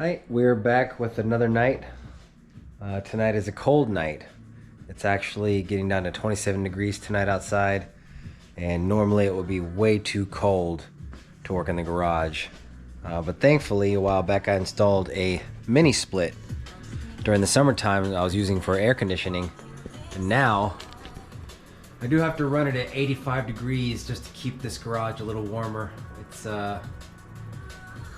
Hi, we're back with another night. Tonight is a cold night. It's actually getting down to 27 degrees tonight outside, and normally it would be way too cold to work in the garage. But thankfully, a while back I installed a mini split during the summertime I was using for air conditioning, and now I do have to run it at 85 degrees just to keep this garage a little warmer. It's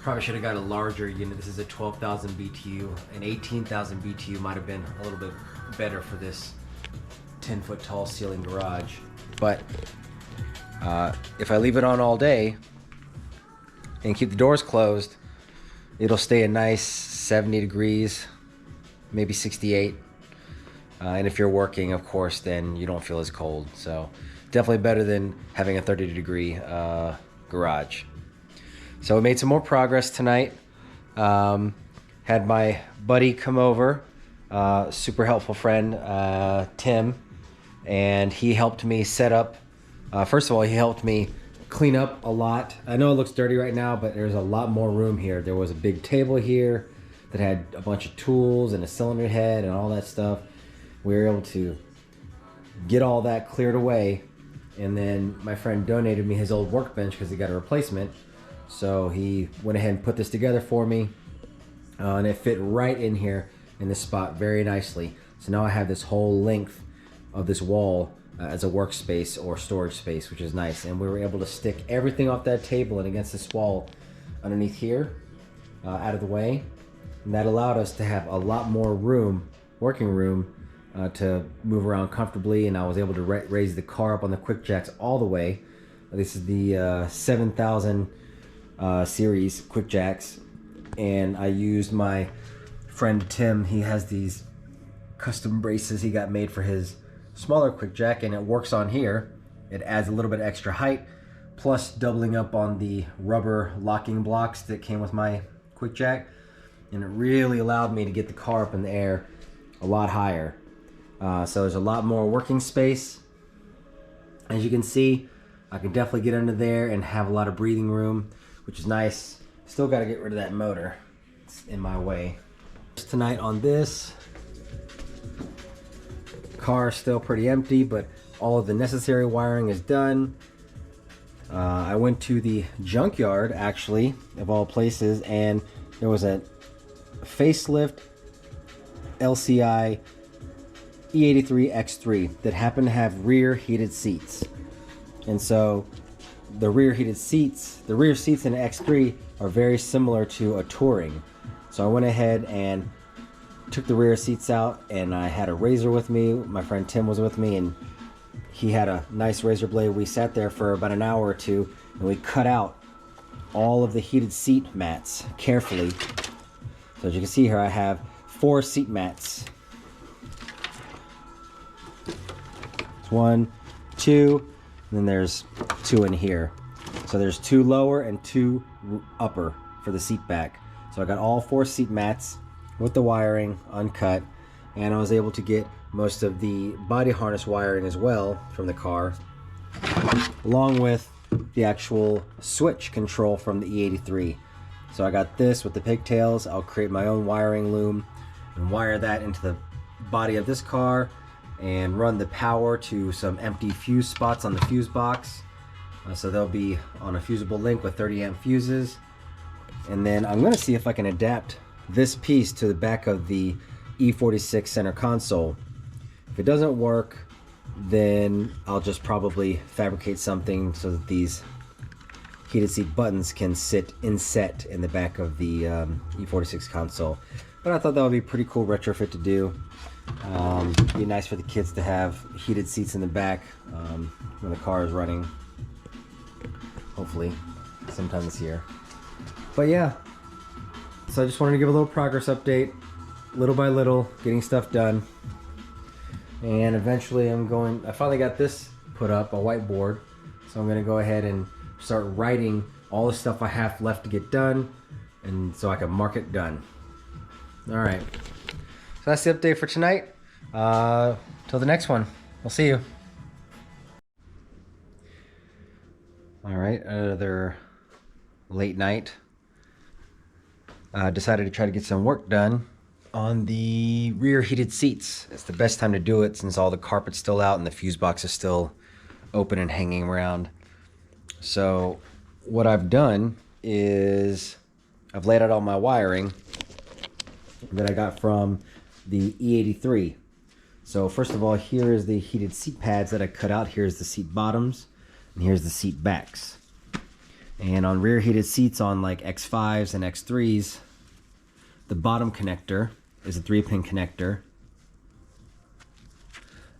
probably should have got a larger unit. This is a 12,000 BTU. An 18,000 BTU might have been a little bit better for this 10-foot tall ceiling garage. But if I leave it on all day and keep the doors closed, it'll stay a nice 70 degrees, maybe 68. And if you're working, of course, then you don't feel as cold. So definitely better than having a 30-degree garage. So we made some more progress tonight. Had my buddy come over, super helpful friend, Tim, and he helped me set up. First of all, he helped me clean up a lot. I know it looks dirty right now, but there's a lot more room here. There was a big table here that had a bunch of tools and a cylinder head and all that stuff. We were able to get all that cleared away, and then my friend donated me his old workbench because he got a replacement. So he went ahead and put this together for me, and it fit right in here in this spot very nicely. So now I have this whole length of this wall as a workspace or storage space, which is nice. And we were able to stick everything off that table and against this wall underneath here, out of the way. And that allowed us to have a lot more room, working room, to move around comfortably. And I was able to raise the car up on the quick jacks all the way. This is the 7,000 series quick jacks, and I used my friend Tim. He has these custom braces he got made for his smaller quick jack, and it works on here. It adds a little bit extra height, plus doubling up on the rubber locking blocks that came with my quick jack, and it really allowed me to get the car up in the air a lot higher. So there's a lot more working space. As you can see, I can definitely get under there and have a lot of breathing room, which is nice. Still got to get rid of that motor. It's in my way. Tonight on this, car is still pretty empty, but all of the necessary wiring is done. I went to the junkyard, actually, of all places, and there was a facelift LCI e46 X3 that happened to have rear heated seats. And so the rear seats in the X3 are very similar to a Touring. So I went ahead and took the rear seats out, and I had a razor with me. My friend Tim was with me, and he had a nice razor blade. We sat there for about an hour or two, and we cut out all of the heated seat mats carefully. So as you can see here, I have 4 seat mats. It's 1, 2, and then there's 2 in here. So there's 2 lower and 2 upper for the seat back. So I got all 4 seat mats with the wiring uncut, and I was able to get most of the body harness wiring as well from the car, along with the actual switch control from the E83. So I got this with the pigtails. I'll create my own wiring loom and wire that into the body of this car and run the power to some empty fuse spots on the fuse box. So they'll be on a fusible link with 30 amp fuses. And then I'm gonna see if I can adapt this piece to the back of the e46 center console. If it doesn't work, then I'll just probably fabricate something so that these heated seat buttons can sit inset in the back of the e46 console. But I thought that would be a pretty cool retrofit to do. Be nice for the kids to have heated seats in the back when the car is running. Hopefully sometime this year. But yeah, so I just wanted to give a little progress update, little by little, getting stuff done. And eventually I finally got this put up, a whiteboard. So I'm gonna go ahead and start writing all the stuff I have left to get done, and so I can mark it done. All right, so that's the update for tonight. Till the next one, we'll see you. All right, another late night. decided to try to get some work done on the rear heated seats. It's the best time to do it since all the carpet's still out and the fuse box is still open and hanging around. So what I've done is I've laid out all my wiring that I got from the E46. So first of all, here is the heated seat pads that I cut out. Here's the seat bottoms and here's the seat backs. And on rear heated seats on like X5s and X3s, the bottom connector is a 3-pin connector,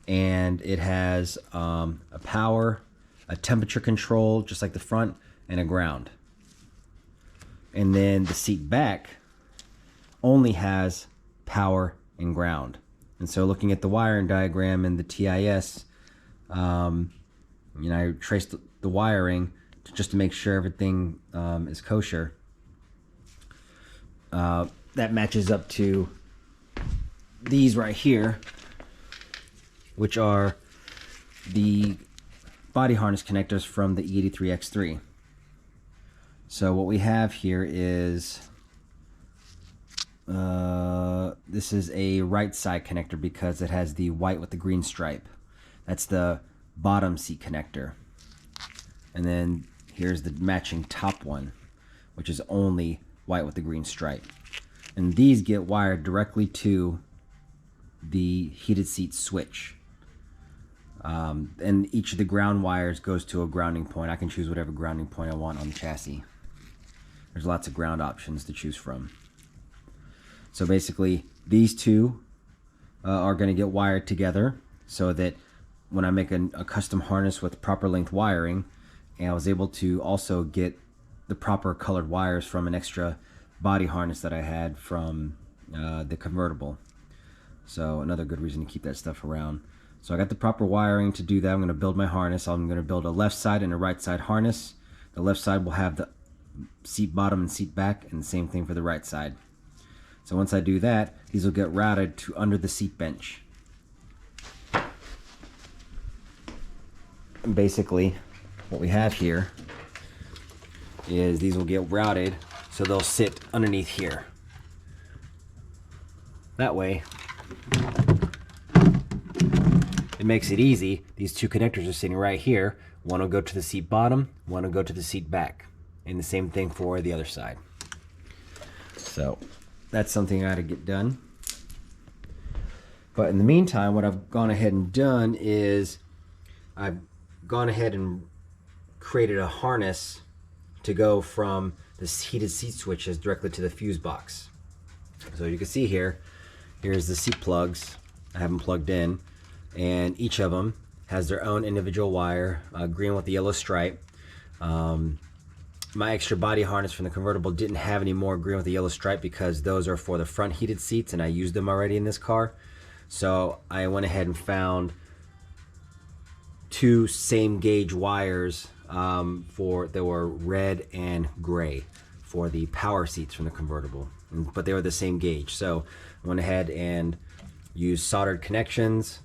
and it has a power, a temperature control just like the front, and a ground. And then the seat back only has power and ground. And so looking at the wiring diagram in the TIS, I traced the wiring just to make sure everything is kosher. That matches up to these right here, which are the body harness connectors from the E46X3. So what we have here is this is a right side connector because it has the white with the green stripe. That's the bottom seat connector. And then here's the matching top one, which is only white with the green stripe. And these get wired directly to the heated seat switch. And each of the ground wires goes to a grounding point. I can choose whatever grounding point I want on the chassis. There's lots of ground options to choose from. So basically, these two are going to get wired together so that when I make a custom harness with proper length wiring, and I was able to also get the proper colored wires from an extra body harness that I had from the convertible. So another good reason to keep that stuff around. So I got the proper wiring to do that. I'm going to build my harness. I'm going to build a left side and a right side harness. The left side will have the seat bottom and seat back, and the same thing for the right side. So once I do that, these will get routed to under the seat bench. And basically, what we have here is these will get routed so they'll sit underneath here. That way, it makes it easy. These two connectors are sitting right here. One will go to the seat bottom, one will go to the seat back. And the same thing for the other side. So that's something I got to get done. But in the meantime, what I've gone ahead and done is I've gone ahead and created a harness to go from the heated seat switches directly to the fuse box. So you can see here, here's the seat plugs. I have them plugged in, and each of them has their own individual wire, green with the yellow stripe. My extra body harness from the convertible didn't have any more green with the yellow stripe because those are for the front heated seats and I used them already in this car. So I went ahead and found two same gauge wires that were red and gray for the power seats from the convertible, but they were the same gauge. So I went ahead and used soldered connections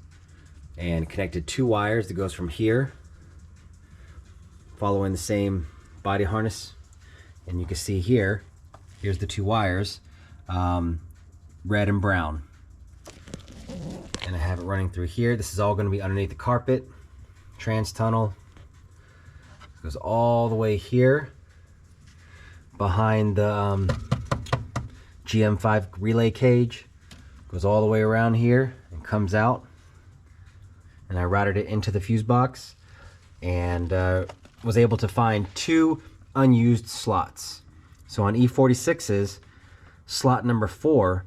and connected two wires that goes from here, following the same body harness. And you can see here, here's the two wires, red and brown. And I have it running through here. This is all going to be underneath the carpet, trans tunnel. It goes all the way here behind the GM5 relay cage. Goes all the way around here and comes out. And I routed it into the fuse box and was able to find two unused slots. So on E46's, slot number 4,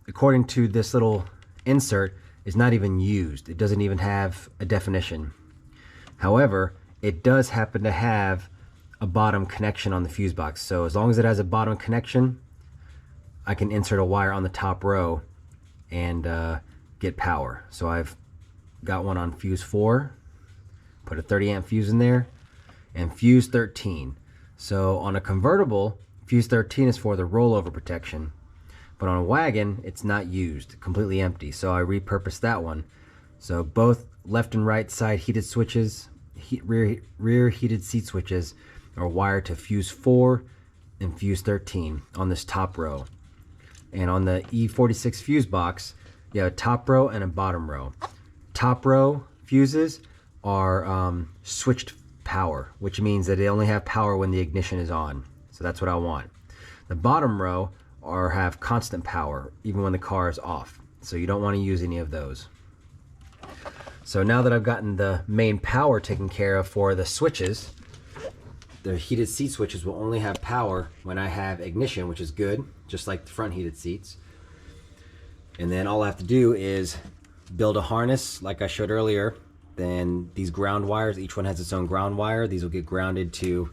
according to this little insert, is not even used. It doesn't even have a definition. However, it does happen to have a bottom connection on the fuse box. So as long as it has a bottom connection, I can insert a wire on the top row and get power. So I've got one on fuse 4, put a 30 amp fuse in there, and fuse 13. So on a convertible, fuse 13 is for the rollover protection, but on a wagon, it's not used, completely empty. So I repurposed that one. So both left and right side heated switches, rear heated seat switches are wired to fuse 4 and fuse 13 on this top row. And on the E46 fuse box, you have a top row and a bottom row. Top row fuses are switched power, which means that they only have power when the ignition is on. So that's what I want. The bottom row have constant power even when the car is off. So you don't want to use any of those. So now that I've gotten the main power taken care of for the switches, the heated seat switches will only have power when I have ignition, which is good, just like the front heated seats. And then all I have to do is build a harness like I showed earlier. Then these ground wires, each one has its own ground wire. These will get grounded to,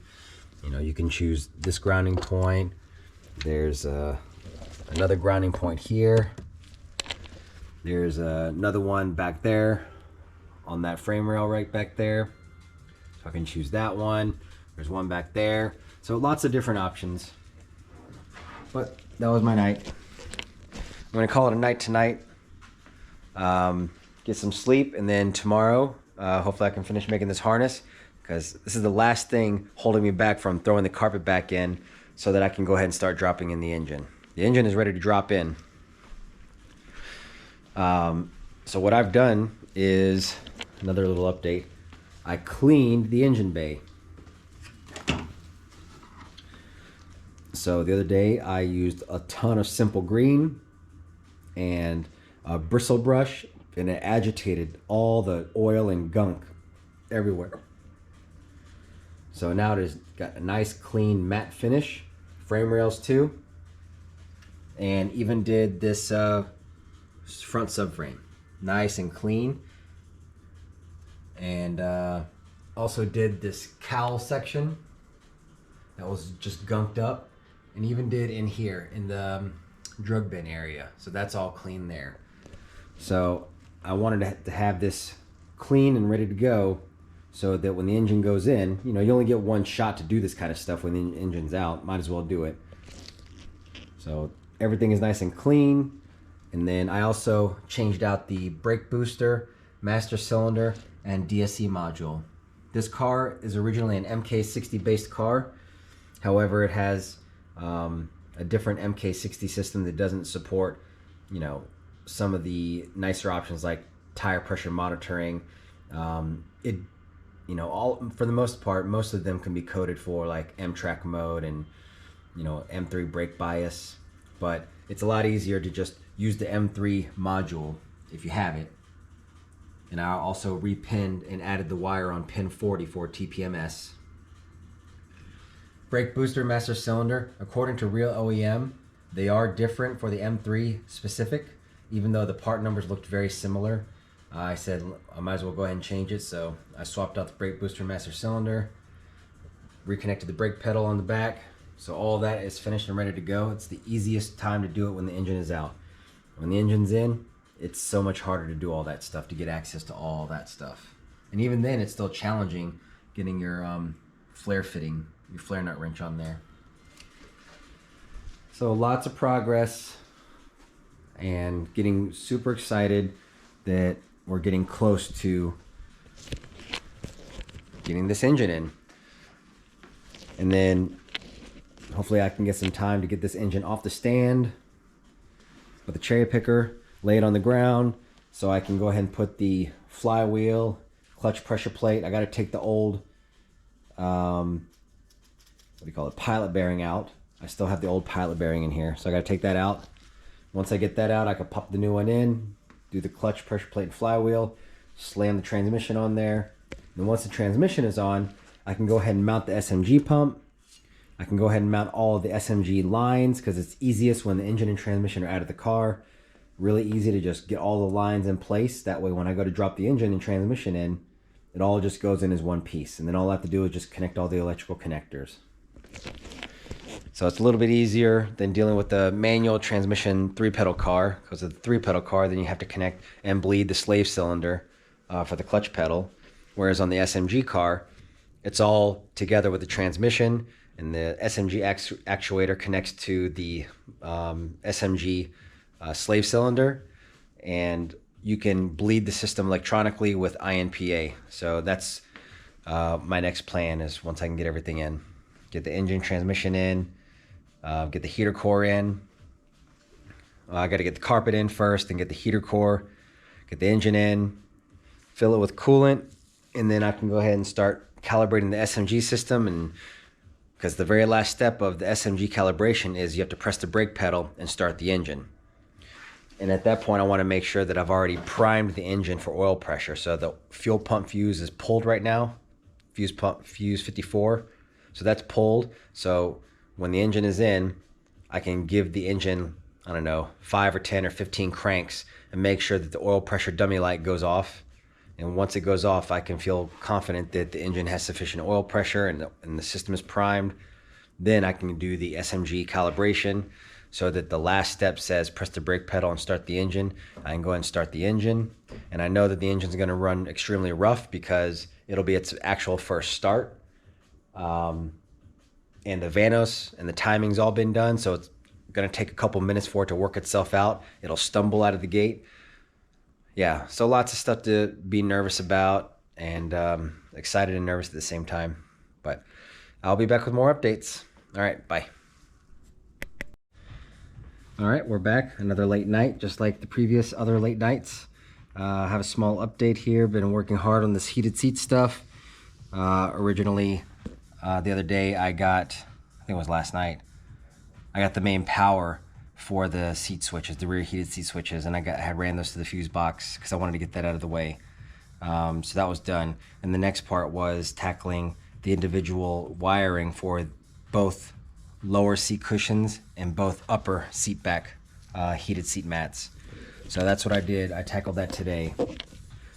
you can choose this grounding point. There's another grounding point here. There's another one back there on that frame rail right back there. So I can choose that one. There's one back there. So lots of different options. But that was my night. I'm gonna call it a night tonight. Get some sleep, and then tomorrow, hopefully I can finish making this harness, because this is the last thing holding me back from throwing the carpet back in so that I can go ahead and start dropping in the engine. The engine is ready to drop in. So what I've done is, another little update, I cleaned the engine bay. So the other day I used a ton of simple green and a bristle brush, and it agitated all the oil and gunk everywhere. So now it has got a nice clean matte finish, frame rails too, and even did this front subframe, nice and clean. And also did this cowl section that was just gunked up, and even did in here in the drug bin area. So that's all clean there. So I wanted to have this clean and ready to go, so that when the engine goes in, you only get one shot to do this kind of stuff when the engine's out. Might as well do it. So everything is nice and clean. And then I also changed out the brake booster, master cylinder, and DSC module. This car is originally an MK60 based car. However, it has a different MK60 system that doesn't support, some of the nicer options like tire pressure monitoring. All for the most part, most of them can be coded for like M-Track mode and M3 brake bias, but it's a lot easier to just use the M3 module if you have it. And I also repinned and added the wire on pin 40 for TPMS. Brake booster, master cylinder, according to real OEM, they are different for the M3 specific, even though the part numbers looked very similar. I said I might as well go ahead and change it, so I swapped out the brake booster, master cylinder, reconnected the brake pedal on the back. So all that is finished and ready to go. It's the easiest time to do it when the engine is out. When the engine's in, it's so much harder to do all that stuff, to get access to all that stuff. And even then, it's still challenging getting your flare fitting, your flare nut wrench on there. So lots of progress, and getting super excited that we're getting close to getting this engine in. And then hopefully I can get some time to get this engine off the stand with a cherry picker, lay it on the ground, so I can go ahead and put the flywheel, clutch pressure plate. I got to take the old, pilot bearing out. I still have the old pilot bearing in here, so I got to take that out. Once I get that out, I can pop the new one in, do the clutch pressure plate and flywheel, slam the transmission on there. And once the transmission is on, I can go ahead and mount the SMG pump. I can go ahead and mount all of the SMG lines, because it's easiest when the engine and transmission are out of the car. Really easy to just get all the lines in place. That way when I go to drop the engine and transmission in, it all just goes in as one piece. And then all I have to do is just connect all the electrical connectors. So it's a little bit easier than dealing with the manual transmission 3-pedal car, because of the 3-pedal car, then you have to connect and bleed the slave cylinder for the clutch pedal. Whereas on the SMG car, it's all together with the transmission, and the SMG actuator connects to the SMG slave cylinder, and you can bleed the system electronically with INPA. So that's my next plan, is once I can get everything in, get the engine, transmission in, get the heater core in. I got to get the carpet in first and get the heater core, get the engine in, fill it with coolant, and then I can go ahead and start calibrating the SMG system. And because the very last step of the SMG calibration is you have to press the brake pedal and start the engine. And at that point, I want to make sure that I've already primed the engine for oil pressure. So the fuel pump fuse is pulled right now, fuse 54. So that's pulled. So when the engine is in, I can give the engine, I don't know, 5 or 10 or 15 cranks and make sure that the oil pressure dummy light goes off. And once it goes off, I can feel confident that the engine has sufficient oil pressure and the system is primed. Then I can do the SMG calibration so that the last step says press the brake pedal and start the engine. I can go ahead and start the engine. And I know that the engine's going to run extremely rough because it'll be its actual first start. And the Vanos and the timing's all been done, so it's going to take a couple minutes for it to work itself out. It'll stumble out of the gate. Yeah, so lots of stuff to be nervous about, and excited and nervous at the same time. But I'll be back with more updates. All right, bye. All right, we're back. Another late night, just like the previous other late nights. I have a small update here. Been working hard on this heated seat stuff. Originally, the other day I think it was last night, I got the main power for the seat switches, the rear heated seat switches, and I ran those to the fuse box because I wanted to get that out of the way. So that was done. And the next part was tackling the individual wiring for both lower seat cushions and both upper seat back heated seat mats. So that's what I did. I tackled that today.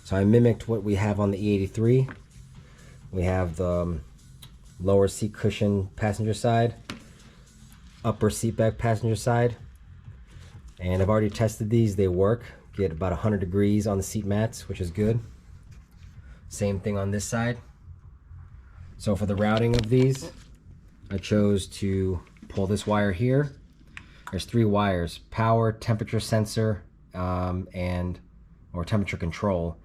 So I mimicked what we have on the E83. We have the lower seat cushion passenger side, upper seat back passenger side, and I've already tested these. They work. Get about 100 degrees on the seat mats, which is good. Same thing on this side. So for the routing of these, I chose to pull this wire here. There's 3 wires: power, temperature sensor, or temperature control,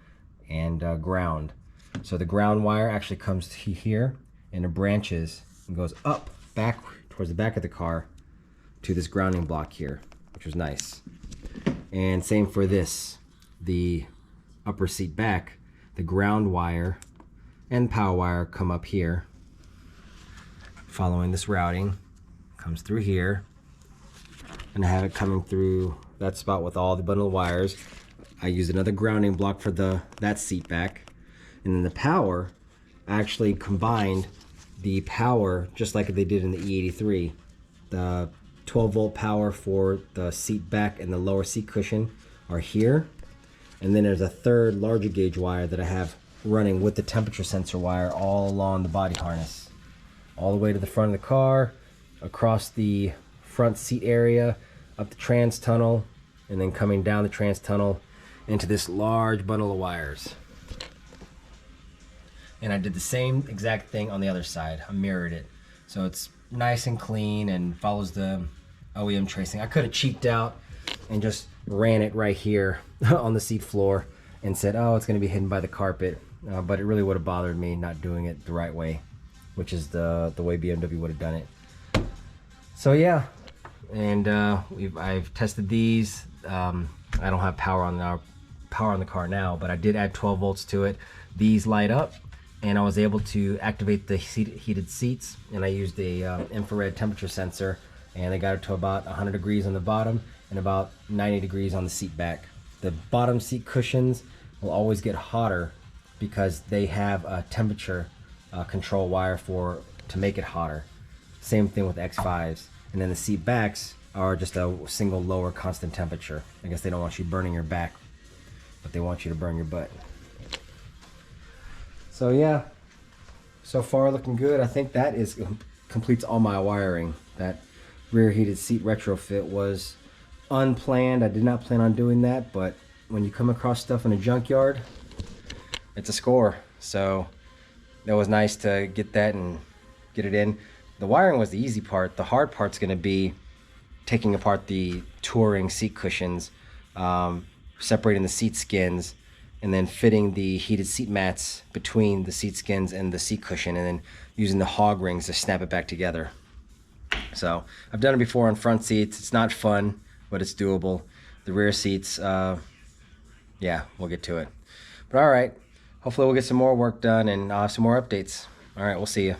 and ground. So the ground wire actually comes to here and it branches and goes up back towards the back of the car to this grounding block here, which was nice. And same for this, the upper seat back, the ground wire and power wire come up here. Following this routing, comes through here, and I have it coming through that spot with all the bundle of wires. I used another grounding block for that seat back, and then the power, I actually combined the power just like they did in the E83. The 12 volt power for the seat back and the lower seat cushion are here, and then there's a third larger gauge wire that I have running with the temperature sensor wire all along the body harness, all the way to the front of the car, across the front seat area, up the trans tunnel, and then coming down the trans tunnel into this large bundle of wires. And I did the same exact thing on the other side. I mirrored it, so it's nice and clean and follows the OEM tracing. I could have cheaped out and just ran it right here on the seat floor and said, oh, it's going to be hidden by the carpet, but it really would have bothered me not doing it the right way, which is the way BMW would have done it. So yeah, and I've tested these. I don't have power on the car now, but I did add 12 volts to it. These light up, and I was able to activate the heated seats, and I used a infrared temperature sensor, and I got it to about 100 degrees on the bottom and about 90 degrees on the seat back. The bottom seat cushions will always get hotter because they have a temperature control wire to make it hotter. Same thing with X5s. And then the seat backs are just a single lower constant temperature. I guess they don't want you burning your back, but they want you to burn your butt. So yeah, so far looking good. I think that completes all my wiring. That rear heated seat retrofit was unplanned. I did not plan on doing that, but when you come across stuff in a junkyard, it's a score. So that was nice to get that and get it in. The wiring was the easy part. The hard part's going to be taking apart the touring seat cushions, separating the seat skins, and then fitting the heated seat mats between the seat skins and the seat cushion, and then using the hog rings to snap it back together. So I've done it before on front seats. It's not fun, but it's doable. The rear seats, yeah, we'll get to it. But all right, hopefully we'll get some more work done and I'll have some more updates. All right, we'll see you.